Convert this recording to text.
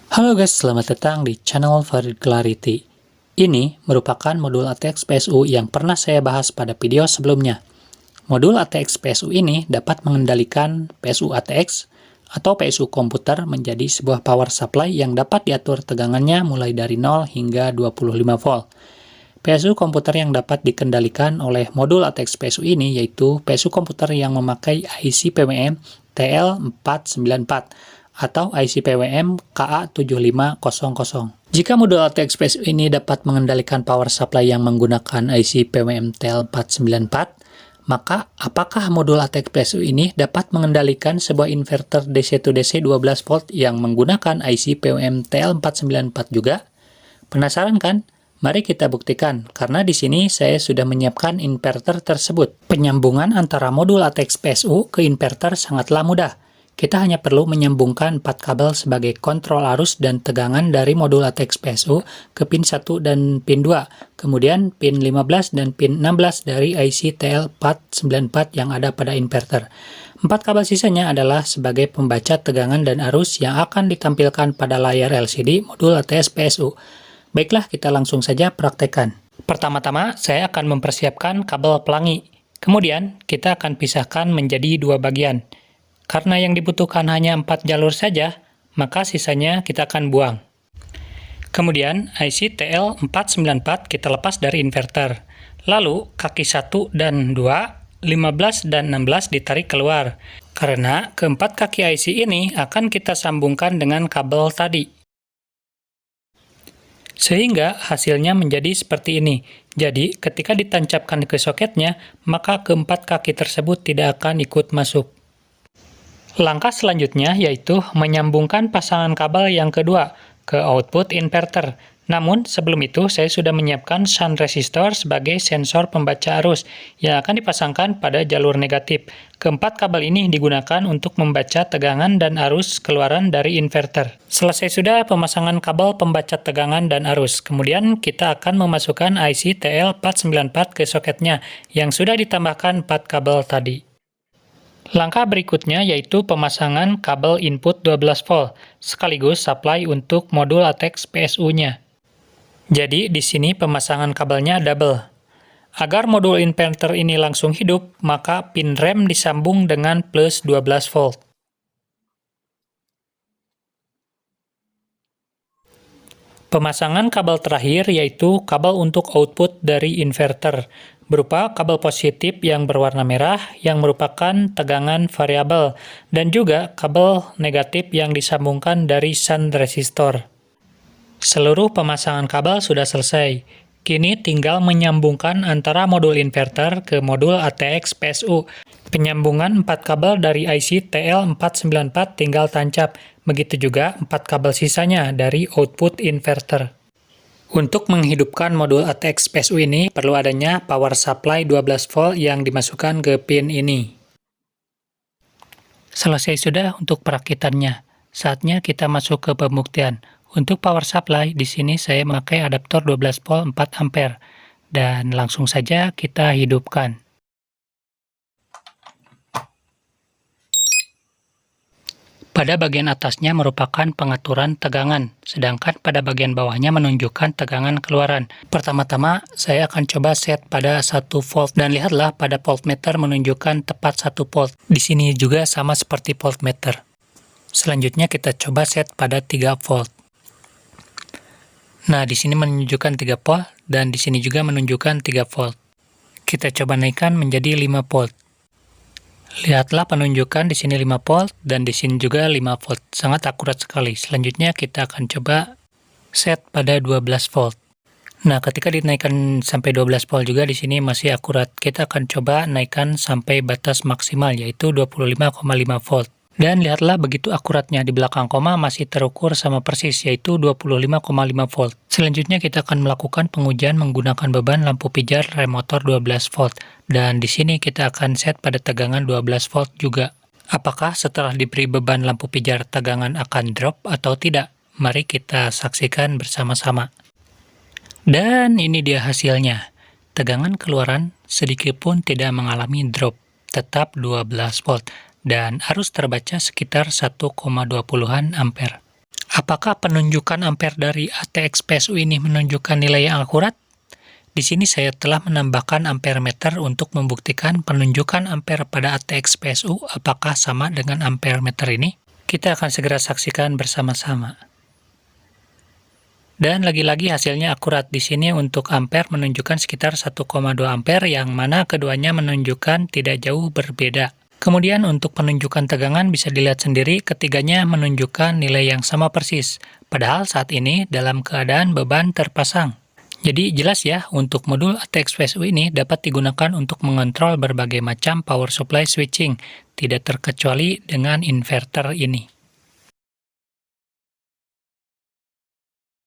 Halo guys, selamat datang di channel Farid Clarity. Ini merupakan modul ATX PSU yang pernah saya bahas pada video sebelumnya. Modul ATX PSU ini dapat mengendalikan PSU ATX atau PSU komputer menjadi sebuah power supply yang dapat diatur tegangannya mulai dari 0 hingga 25 volt. PSU komputer yang dapat dikendalikan oleh modul ATX PSU ini yaitu PSU komputer yang memakai IC PWM TL494 atau IC PWM KA7500. Jika modul ATX PSU ini dapat mengendalikan power supply yang menggunakan IC PWM TL494, maka apakah modul ATX PSU ini dapat mengendalikan sebuah inverter DC-to-DC 12 volt yang menggunakan IC PWM TL494 juga? Penasaran kan? Mari kita buktikan, karena di sini saya sudah menyiapkan inverter tersebut. Penyambungan antara modul ATX PSU ke inverter sangatlah mudah. Kita hanya perlu menyambungkan 4 kabel sebagai kontrol arus dan tegangan dari modul ATX PSU ke pin 1 dan pin 2, kemudian pin 15 dan pin 16 dari IC TL494 yang ada pada inverter. 4 kabel sisanya adalah sebagai pembaca tegangan dan arus yang akan ditampilkan pada layar LCD modul ATX PSU. Baiklah, kita langsung saja praktekkan. Pertama-tama, saya akan mempersiapkan kabel pelangi. Kemudian, kita akan pisahkan menjadi 2 bagian. Karena yang dibutuhkan hanya 4 jalur saja, maka sisanya kita akan buang. Kemudian, IC TL494 kita lepas dari inverter. Lalu, kaki 1 dan 2, 15 dan 16 ditarik keluar. Karena keempat kaki IC ini akan kita sambungkan dengan kabel tadi. Sehingga hasilnya menjadi seperti ini. Jadi, ketika ditancapkan ke soketnya, maka keempat kaki tersebut tidak akan ikut masuk. Langkah selanjutnya yaitu menyambungkan pasangan kabel yang kedua ke output inverter. Namun, sebelum itu saya sudah menyiapkan shunt resistor sebagai sensor pembaca arus yang akan dipasangkan pada jalur negatif. Keempat kabel ini digunakan untuk membaca tegangan dan arus keluaran dari inverter. Selesai sudah pemasangan kabel pembaca tegangan dan arus. Kemudian kita akan memasukkan IC TL494 ke soketnya yang sudah ditambahkan 4 kabel tadi. Langkah berikutnya yaitu pemasangan kabel input 12 volt, sekaligus supply untuk modul ATX PSU-nya. Jadi di sini pemasangan kabelnya double. Agar modul inverter ini langsung hidup, maka pin rem disambung dengan plus 12 volt. Pemasangan kabel terakhir yaitu kabel untuk output dari inverter, berupa kabel positif yang berwarna merah yang merupakan tegangan variabel, dan juga kabel negatif yang disambungkan dari shunt resistor. Seluruh pemasangan kabel sudah selesai. Kini tinggal menyambungkan antara modul inverter ke modul ATX PSU. Penyambungan 4 kabel dari IC TL494 tinggal tancap. Begitu juga 4 kabel sisanya dari output inverter. Untuk menghidupkan modul ATX PSU ini perlu adanya power supply 12 volt yang dimasukkan ke pin ini. Selesai sudah untuk perakitannya. Saatnya kita masuk ke pembuktian. Untuk power supply di sini saya memakai adaptor 12 volt 4 ampere dan langsung saja kita hidupkan. Pada bagian atasnya merupakan pengaturan tegangan, sedangkan pada bagian bawahnya menunjukkan tegangan keluaran. Pertama-tama, saya akan coba set pada 1 volt dan lihatlah pada voltmeter menunjukkan tepat 1 volt. Di sini juga sama seperti voltmeter. Selanjutnya kita coba set pada 3 volt. Nah, di sini menunjukkan 3 volt dan di sini juga menunjukkan 3 volt. Kita coba naikkan menjadi 5 volt. Lihatlah penunjukan di sini 5 volt dan di sini juga 5 volt. Sangat akurat sekali. Selanjutnya kita akan coba set pada 12 volt. Nah, ketika dinaikkan sampai 12 volt juga di sini masih akurat. Kita akan coba naikkan sampai batas maksimal yaitu 25,5 volt. Dan lihatlah begitu akuratnya, di belakang koma masih terukur sama persis yaitu 25,5 volt. Selanjutnya kita akan melakukan pengujian menggunakan beban lampu pijar rem motor 12 volt. Dan di sini kita akan set pada tegangan 12 volt juga. Apakah setelah diberi beban lampu pijar tegangan akan drop atau tidak? Mari kita saksikan bersama-sama. Dan ini dia hasilnya. Tegangan keluaran sedikit pun tidak mengalami drop, tetap 12 volt. Dan arus terbaca sekitar 1,20 ampere. Apakah penunjukan ampere dari ATX PSU ini menunjukkan nilai yang akurat? Di sini saya telah menambahkan ampere meter untuk membuktikan penunjukan ampere pada ATX PSU apakah sama dengan ampere meter ini. Kita akan segera saksikan bersama-sama. Dan lagi-lagi hasilnya akurat. Di sini untuk ampere menunjukkan sekitar 1,2 ampere yang mana keduanya menunjukkan tidak jauh berbeda. Kemudian untuk penunjukan tegangan bisa dilihat sendiri, ketiganya menunjukkan nilai yang sama persis. Padahal saat ini dalam keadaan beban terpasang. Jadi jelas ya, untuk modul ATX PSU ini dapat digunakan untuk mengontrol berbagai macam power supply switching, tidak terkecuali dengan inverter ini.